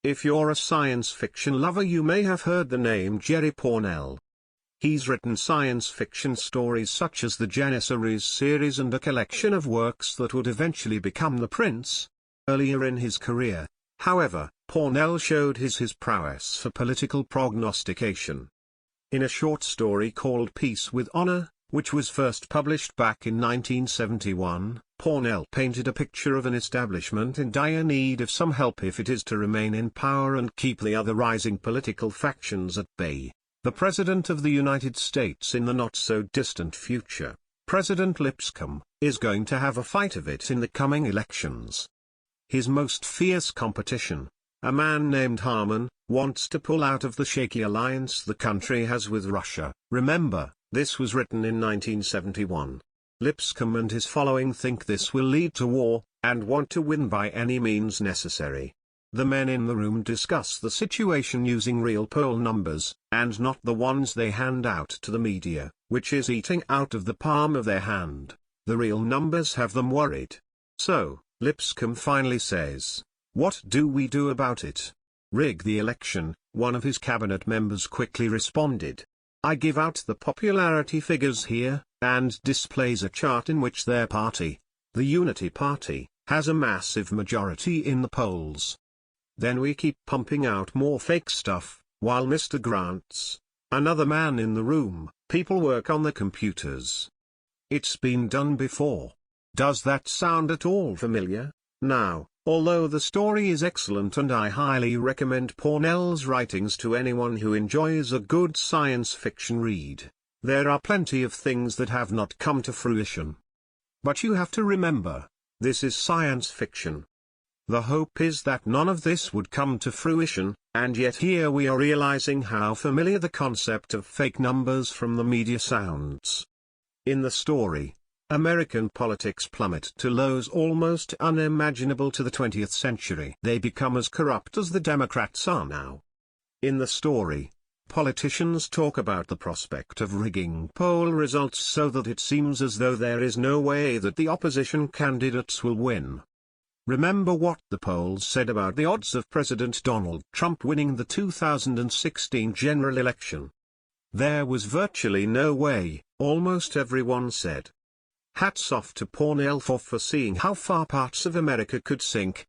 If you're a science fiction lover, you may have heard the name Jerry Pournelle. He's written science fiction stories such as the Janissaries series and a collection of works that would eventually become The Prince. Earlier in his career, however, Pournelle showed his prowess for political prognostication. In a short story called Peace with Honor, which was first published back in 1971, Pournelle painted a picture of an establishment in dire need of some help if it is to remain in power and keep the other rising political factions at bay. The President of the United States in the not-so-distant future, President Lipscomb, is going to have a fight of it in the coming elections. His most fierce competition, a man named Harman, wants to pull out of the shaky alliance the country has with Russia. Remember, this was written in 1971. Lipscomb and his following think this will lead to war, and want to win by any means necessary. The men in the room discuss the situation using real poll numbers, and not the ones they hand out to the media, which is eating out of the palm of their hand. The real numbers have them worried. So, Lipscomb finally says, "What do we do about it? Rig the election?" One of his cabinet members quickly responded. "I give out the popularity figures here," and displays a chart in which their party, the Unity Party, has a massive majority in the polls. Then we keep pumping out more fake stuff, while Mr. Grants, another man in the room, people work on the computers. It's been done before. Does that sound at all familiar? Now, although the story is excellent and I highly recommend Pournelle's writings to anyone who enjoys a good science fiction read, there are plenty of things that have not come to fruition. But you have to remember, this is science fiction. The hope is that none of this would come to fruition, and yet here we are realizing how familiar the concept of fake numbers from the media sounds. In the story, American politics plummet to lows almost unimaginable to the 20th century. They become as corrupt as the Democrats are now. In the story, politicians talk about the prospect of rigging poll results so that it seems as though there is no way that the opposition candidates will win. Remember what the polls said about the odds of President Donald Trump winning the 2016 general election. There was virtually no way, almost everyone said. Hats off to Pournelle for foreseeing how far parts of America could sink,